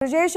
ब्रजेश,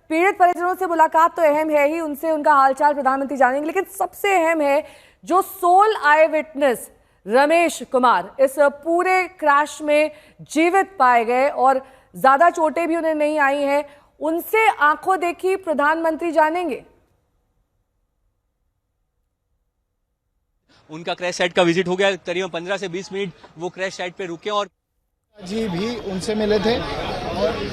पीड़ित परिजनों से मुलाकात तो अहम है ही, उनसे उनका हालचाल प्रधानमंत्री जानेंगे, लेकिन सबसे अहम है जो sole eyewitness Ramesh Kumar इस पूरे क्रैश में जीवित पाए गए और ज्यादा चोटें भी उन्हें नहीं आई हैं, उनसे आंखों देखी प्रधानमंत्री जानेंगे। उनका क्रैश साइट का विजिट हो गया, करीबन 15 से 20 मिनट वो क्रैश साइट पे रुके और जी भी उनसे मिले थे। और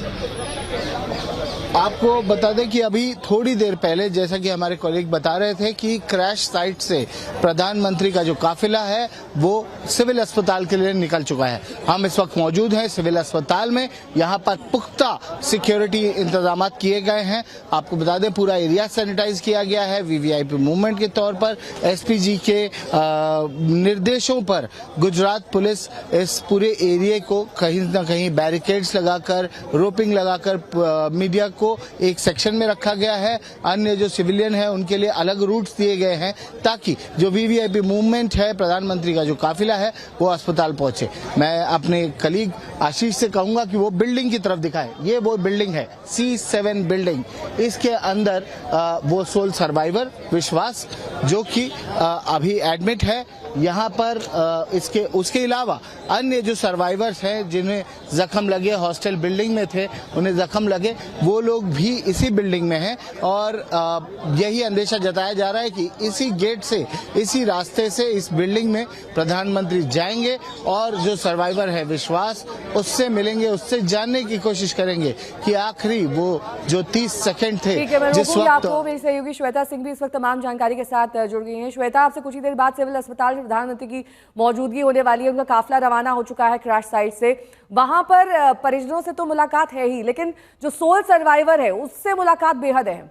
आपको बता दें कि अभी थोड़ी देर पहले, जैसा कि हमारे कॉलीग बता रहे थे, कि क्रैश साइट से प्रधानमंत्री का जो काफिला है वो सिविल अस्पताल के लिए निकल चुका है। हम इस वक्त मौजूद हैं सिविल अस्पताल में। यहाँ पर पुख्ता सिक्योरिटी इंतजाम किए गए हैं। आपको बता दें पूरा एरिया सैनिटाइज किया गया है। वीवीआईपी मूवमेंट के तौर पर एसपीजी के निर्देशों पर गुजरात पुलिस इस पूरे एरिया को कहीं न कहीं बैरिकेड्स लगाकर, रोपिंग लगाकर मीडिया को एक सेक्शन में रखा गया है। अन्य जो सिविलियन है उनके लिए अलग रूट्स दिए गए हैं ताकि जो वीवीआईपी मूवमेंट है, प्रधानमंत्री का जो काफिला है, वो अस्पताल पहुंचे। मैं अपने कलीग आशीष से कहूंगा कि वो बिल्डिंग की तरफ दिखाए। ये वो बिल्डिंग है C7 बिल्डिंग। इसके अंदर वो सोल सर्वाइवर विश्वास जो कि अभी एडमिट है यहाँ पर। उसके अलावा अन्य जो सर्वाइवर्स हैं जिन्हें जख्म लगे, हॉस्टल बिल्डिंग में थे, उन्हें जख्म लगे, वो लोग भी इसी बिल्डिंग में हैं। और यही अंदेशा जताया जा रहा है कि इसी गेट से, इसी रास्ते से इस बिल्डिंग में प्रधानमंत्री जाएंगे और जो सर्वाइवर है विश्वास, उससे मिलेंगे, उससे जानने की कोशिश करेंगे कि आखिरी वो जो 30 सेकंड थे जिस वक्त। आपको मेरी सहयोगी श्वेता सिंह भी इस वक्त तमाम जानकारी के साथ जुड़ गई हैं। श्वेता, आपसे कुछ ही देर बाद सिविल अस्पताल में प्रधानमंत्री की मौजूदगी होने वाली है। उनका काफिला रवाना हो चुका है क्रैश साइट से। वहां पर परिजनों से तो मुलाकात है ही, लेकिन जो सोल सर्वाइवर है उससे मुलाकात बेहद अहम।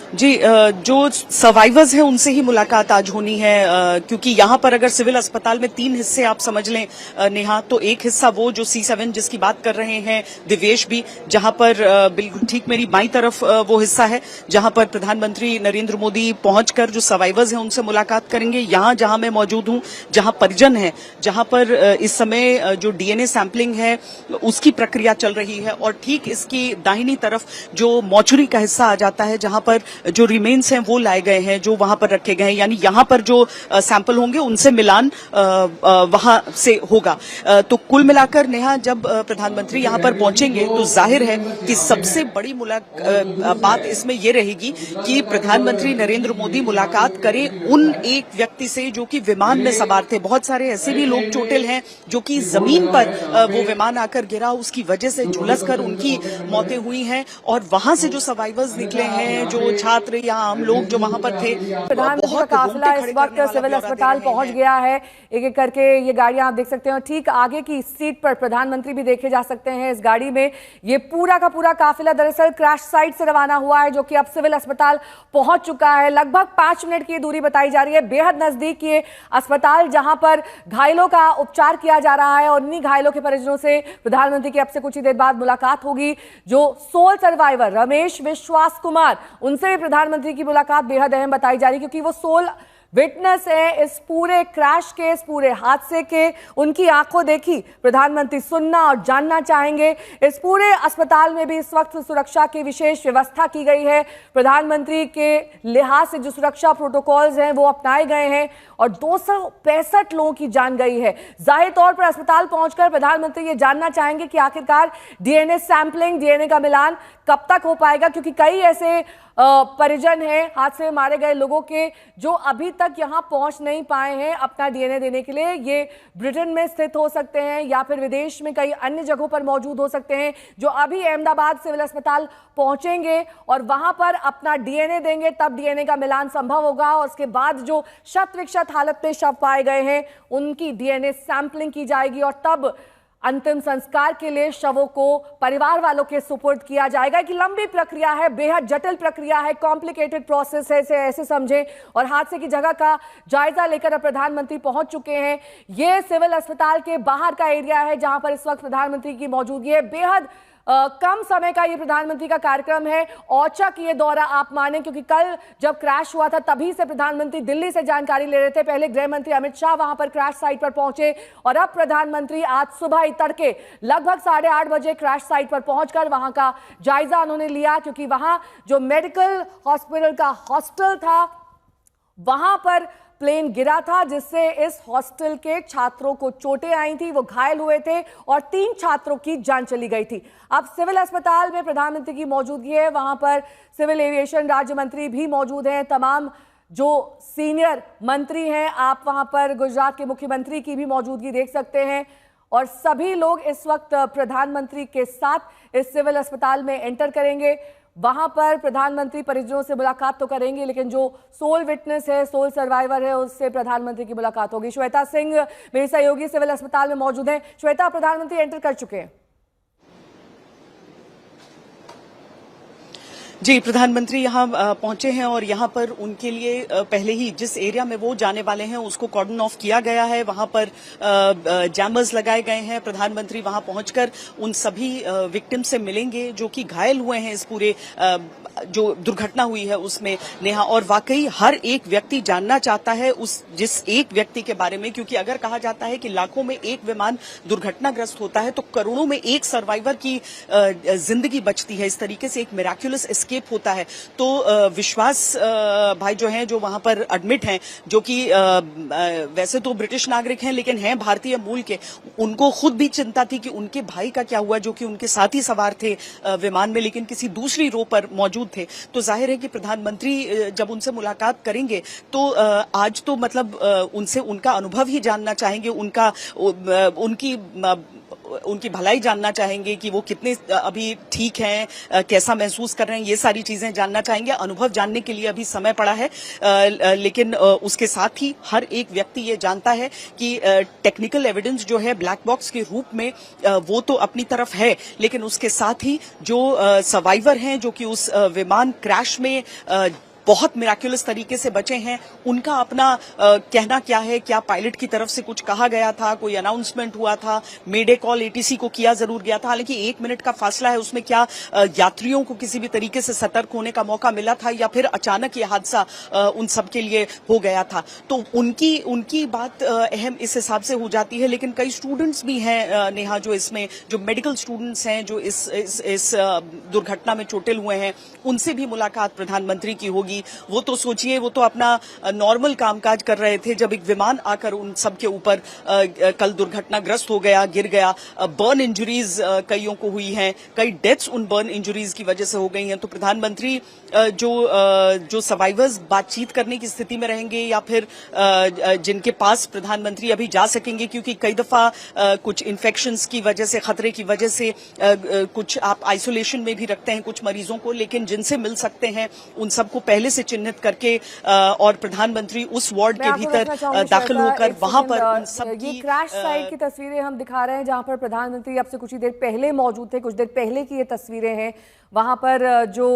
जी, जो सर्वाइवर्स हैं उनसे ही मुलाकात आज होनी है, क्योंकि यहाँ पर अगर सिविल अस्पताल में 3 हिस्से आप समझ लें नेहा, तो एक हिस्सा वो जो C7 जिसकी बात कर रहे हैं दिवेश भी, जहाँ पर बिल्कुल ठीक मेरी बाईं तरफ वो हिस्सा है जहाँ पर प्रधानमंत्री नरेंद्र मोदी पहुंचकर जो सर्वाइवर्स हैं उनसे मुलाकात करेंगे। यहाँ जहाँ मैं मौजूद हूँ, जहाँ परिजन है, जहाँ पर इस समय जो DNA सैंपलिंग है उसकी प्रक्रिया चल रही है, और ठीक इसकी दाहिनी तरफ जो मॉर्चरी का हिस्सा आ जाता है जहाँ पर जो रिमेन्स हैं वो लाए गए हैं, जो वहां पर रखे गए हैं। यानी यहां पर जो सैंपल होंगे उनसे मिलान वहां से होगा। तो कुल मिलाकर नेहा, जब प्रधानमंत्री यहां पर पहुंचेंगे तो जाहिर है कि सबसे बड़ी बात इसमें यह रहेगी कि प्रधानमंत्री नरेंद्र मोदी मुलाकात करें उन एक व्यक्ति से जो कि विमान में सवार थे। बहुत सारे ऐसे भी लोग चोटिल हैं जो कि जमीन पर वो विमान आकर गिरा, उसकी वजह से झुलसकर उनकी मौतें हुई हैं। और वहां से जो सर्वाइवर्स निकले हैं, जो छात्र या आम लोग जो वहां पर थे, प्रधानमंत्री का काफिला इस वक्त सिविल अस्पताल पहुंच गया है। एक एक करके ये गाड़ियां आप देख सकते हैं। ठीक आगे की सीट पर प्रधानमंत्री भी देखे जा सकते हैं इस गाड़ी में। ये पूरा का पूरा काफिला दरअसल क्रैश साइट से रवाना हुआ है, जो कि अब सिविल अस्पताल पहुंच चुका है। लगभग 5 मिनट की दूरी बताई जा रही है। बेहद नजदीक ये अस्पताल जहां पर घायलों का उपचार किया जा रहा है, और उन्हीं घायलों के परिजनों से प्रधानमंत्री की अब से कुछ ही देर बाद मुलाकात होगी। जो सोल सर्वाइवर रमेश विश्वास कुमार, उनसे भी प्रधानमंत्री की मुलाकात बेहद अहम बताई जा रही है, क्योंकि वो सोल विटनेस है इस पूरे क्रैश के, इस पूरे हादसे के। उनकी आंखों देखी प्रधानमंत्री सुनना और जानना चाहेंगे। इस पूरे अस्पताल में भी इस वक्त सुरक्षा की विशेष व्यवस्था की गई है। प्रधानमंत्री के लिहाज से जो सुरक्षा प्रोटोकॉल्स हैं वो अपनाए गए हैं, और 265 लोगों की जान गई है। जाहिर तौर पर अस्पताल पहुंचकर प्रधानमंत्री ये जानना चाहेंगे कि आखिरकार DNA सैंपलिंग, DNA का मिलान कब तक हो पाएगा, क्योंकि कई ऐसे परिजन हैं हादसे में मारे गए लोगों के जो अभी तक यहां पहुंच नहीं पाए हैं अपना DNA देने के लिए। ये ब्रिटेन में स्थित हो सकते हैं या फिर विदेश में कई अन्य जगहों पर मौजूद हो सकते हैं, जो अभी अहमदाबाद सिविल अस्पताल पहुंचेंगे और वहां पर अपना DNA देंगे। तब DNA का मिलान संभव होगा, और उसके बाद जो शत विक्षत हालत में शव पाए गए हैं उनकी DNA सैंपलिंग की जाएगी, और तब अंतिम संस्कार के लिए शवों को परिवार वालों के सुपुर्द किया जाएगा। एक लंबी प्रक्रिया है, बेहद जटिल प्रक्रिया है, कॉम्प्लिकेटेड प्रोसेस है, इसे ऐसे समझें। और हादसे की जगह का जायजा लेकर अब प्रधानमंत्री पहुंच चुके हैं। ये सिविल अस्पताल के बाहर का एरिया है जहां पर इस वक्त प्रधानमंत्री की मौजूदगी है। बेहद कम समय का ये प्रधानमंत्री का कार्यक्रम है। औचक ये दौरा आप माने, क्योंकि कल जब क्रैश हुआ था तभी से प्रधानमंत्री दिल्ली से जानकारी ले रहे थे। पहले गृह मंत्री अमित शाह वहां पर क्रैश साइट पर पहुंचे और अब प्रधानमंत्री आज सुबह ही तड़के लगभग 8:30 बजे क्रैश साइट पर पहुंचकर वहां का जायजा उन्होंने लिया, क्योंकि वहां जो मेडिकल हॉस्पिटल का हॉस्टल था वहां पर प्लेन गिरा था, जिससे इस हॉस्टल के छात्रों को चोटें आई थी, वो घायल हुए थे और 3 छात्रों की जान चली गई थी। अब सिविल अस्पताल में प्रधानमंत्री की मौजूदगी है, वहां पर सिविल एविएशन राज्य मंत्री भी मौजूद हैं, तमाम जो सीनियर मंत्री हैं। आप वहां पर गुजरात के मुख्यमंत्री की भी मौजूदगी देख सकते हैं और सभी लोग इस वक्त प्रधानमंत्री के साथ इस सिविल अस्पताल में एंटर करेंगे। वहां पर प्रधानमंत्री परिजनों से मुलाकात तो करेंगे, लेकिन जो सोल विटनेस है, सोल सर्वाइवर है, उससे प्रधानमंत्री की मुलाकात होगी। श्वेता सिंह मेरी सहयोगी सिविल अस्पताल में मौजूद हैं। श्वेता, प्रधानमंत्री एंटर कर चुके हैं। जी, प्रधानमंत्री यहाँ पहुंचे हैं और यहाँ पर उनके लिए पहले ही जिस एरिया में वो जाने वाले हैं उसको कॉर्डन ऑफ किया गया है। वहां पर जैमर्स लगाए गए हैं। प्रधानमंत्री वहां पहुंचकर उन सभी विक्टिम से मिलेंगे जो कि घायल हुए हैं इस पूरे जो दुर्घटना हुई है उसमें, नेहा। और वाकई हर एक व्यक्ति जानना चाहता है उस जिस एक व्यक्ति के बारे में, क्योंकि अगर कहा जाता है कि लाखों में एक विमान दुर्घटनाग्रस्त होता है तो करोड़ों में एक सर्वाइवर की जिंदगी बचती है। इस तरीके से एक मिराक्युलस एस्केप होता है। तो विश्वास भाई जो हैं, जो वहां पर एडमिट हैं, जो कि वैसे तो ब्रिटिश नागरिक हैं लेकिन हैं भारतीय मूल के, उनको खुद भी चिंता थी कि उनके भाई का क्या हुआ, जो कि उनके साथ ही सवार थे विमान में, लेकिन किसी दूसरी रो पर मौजूद थे। तो जाहिर है कि प्रधानमंत्री जब उनसे मुलाकात करेंगे तो आज तो मतलब उनसे उनका अनुभव ही जानना चाहेंगे, उनकी भलाई जानना चाहेंगे कि वो कितने अभी ठीक हैं, कैसा महसूस कर रहे हैं, ये सारी चीजें जानना चाहेंगे। अनुभव जानने के लिए अभी समय पड़ा है, लेकिन उसके साथ ही हर एक व्यक्ति ये जानता है कि टेक्निकल एविडेंस जो है ब्लैक बॉक्स के रूप में वो तो अपनी तरफ है, लेकिन उसके साथ ही जो सर्वाइवर हैं, जो कि उस विमान क्रैश में बहुत मिराक्युलस तरीके से बचे हैं, उनका अपना कहना क्या है। क्या पायलट की तरफ से कुछ कहा गया था, कोई अनाउंसमेंट हुआ था, मेडे कॉल एटीसी को किया जरूर गया था, हालांकि 1 मिनट का फासला है, उसमें क्या यात्रियों को किसी भी तरीके से सतर्क होने का मौका मिला था या फिर अचानक ये हादसा उन सबके लिए हो गया था। तो उनकी बात अहम इस हिसाब से हो जाती है। लेकिन कई स्टूडेंट्स भी हैं नेहा, जो इसमें जो मेडिकल स्टूडेंट्स हैं, जो इस दुर्घटना में चोटिल हुए हैं, उनसे भी मुलाकात प्रधानमंत्री की होगी। वो तो सोचिए, वो तो अपना नॉर्मल कामकाज कर रहे थे जब एक विमान आकर उन सब के ऊपर कल दुर्घटनाग्रस्त हो गया, गिर गया। बर्न इंजरीज कईयों को हुई हैं, कई डेथ्स उन बर्न इंजरीज की वजह से हो गई हैं। तो प्रधानमंत्री जो सर्वाइवर्स बातचीत करने की स्थिति में रहेंगे या फिर जिनके पास प्रधानमंत्री अभी जा सकेंगे, क्योंकि कई दफा कुछ इन्फेक्शंस की वजह से, खतरे की वजह से कुछ आप आइसोलेशन में भी रखते हैं कुछ मरीजों को, लेकिन जिनसे मिल सकते हैं उन सबको पहले से चिन्हित करके और प्रधानमंत्री उस वार्ड के भीतर दाखिल होकर वहां पर उन सब की ये क्रैश साइट की तस्वीरें हम दिखा रहे हैं, जहां पर प्रधानमंत्री अब से कुछ ही देर पहले मौजूद थे। कुछ देर पहले की ये तस्वीरें हैं। वहां पर जो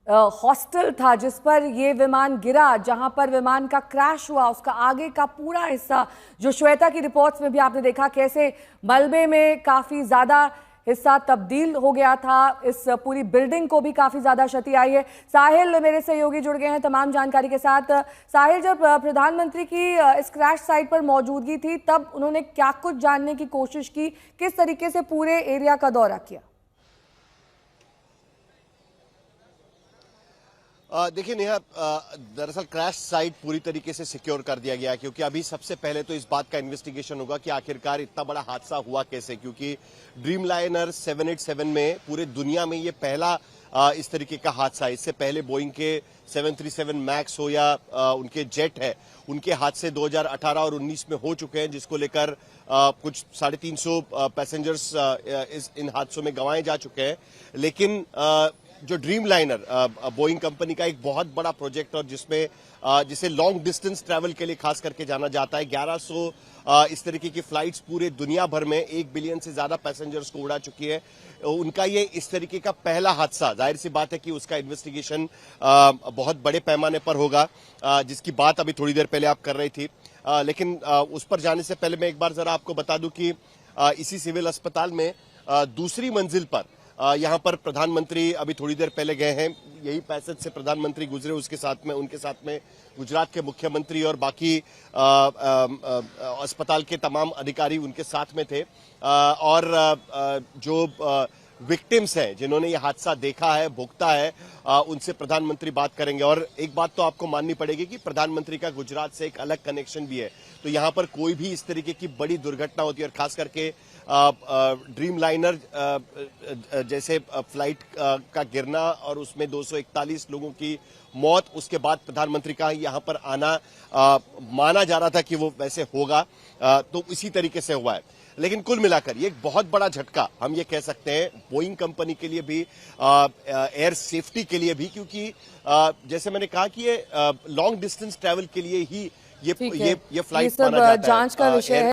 हॉस्टल था जिस पर ये विमान गिरा, जहां पर विमान का क्रैश हुआ, उसका आगे का पूरा हिस्सा, जो श्वेता की रिपोर्ट्स में भी आपने देखा कैसे मलबे में काफी ज्यादा हिस्सा तब्दील हो गया था। इस पूरी बिल्डिंग को भी काफी ज्यादा क्षति आई है। साहिल मेरे सहयोगी जुड़ गए हैं तमाम जानकारी के साथ। साहिल, जब प्रधानमंत्री की इस क्रैश साइट पर मौजूदगी थी तब उन्होंने क्या कुछ जानने की कोशिश की, किस तरीके से पूरे एरिया का दौरा किया? देखिए नेहा, दरअसल क्रैश साइट पूरी तरीके से सिक्योर कर दिया गया, क्योंकि अभी सबसे पहले तो इस बात का इन्वेस्टिगेशन होगा कि आखिरकार इतना बड़ा हादसा हुआ कैसे, क्योंकि ड्रीमलाइनर 787 में पूरे दुनिया में ये पहला इस तरीके का हादसा। इससे पहले बोइंग के 737 मैक्स हो या उनके जेट है, उनके हादसे 2018 और 19 में हो चुके हैं, जिसको लेकर कुछ 350 पैसेंजर्स इन हादसों में गंवाए जा चुके हैं। लेकिन जो ड्रीमलाइनर बोइंग कंपनी का एक बहुत बड़ा प्रोजेक्ट और जिसे लॉन्ग डिस्टेंस ट्रैवल के लिए खास करके जाना जाता है, 1100 इस तरीके की फ्लाइट्स पूरे दुनिया भर में 1 बिलियन से ज्यादा पैसेंजर्स को उड़ा चुकी है। उनका ये इस तरीके का पहला हादसा, जाहिर सी बात है कि उसका इन्वेस्टिगेशन बहुत बड़े पैमाने पर होगा, जिसकी बात अभी थोड़ी देर पहले आप कर रही थी। लेकिन उस पर जाने से पहले मैं एक बार जरा आपको बता दूं कि इसी सिविल अस्पताल में दूसरी मंजिल पर यहाँ पर प्रधानमंत्री अभी थोड़ी देर पहले गए हैं, यही पैसेज से प्रधानमंत्री गुजरे, उसके साथ में उनके साथ में गुजरात के मुख्यमंत्री और बाकी अस्पताल के तमाम अधिकारी उनके साथ में थे। और जो विक्टिम्स हैं, जिन्होंने ये हादसा देखा है, भुगता है, उनसे प्रधानमंत्री बात करेंगे। और एक बात तो आपको माननी पड़ेगी कि प्रधानमंत्री का गुजरात से एक अलग कनेक्शन भी है, तो यहाँ पर कोई भी इस तरीके की बड़ी दुर्घटना होती है और खास करके ड्रीम लाइनर जैसे फ्लाइट का गिरना और उसमें 241 लोगों की मौत, उसके बाद प्रधानमंत्री का यहाँ पर आना माना जा रहा था कि वो वैसे होगा, तो इसी तरीके से हुआ है। लेकिन कुल मिलाकर ये एक बहुत बड़ा झटका हम ये कह सकते हैं बोइंग कंपनी के लिए भी, एयर सेफ्टी के लिए भी, क्योंकि जैसे मैंने कहा कि ये लॉन्ग डिस्टेंस ट्रैवल के लिए ही ये फ्लाइट माना जाता है। जांच का विषय है।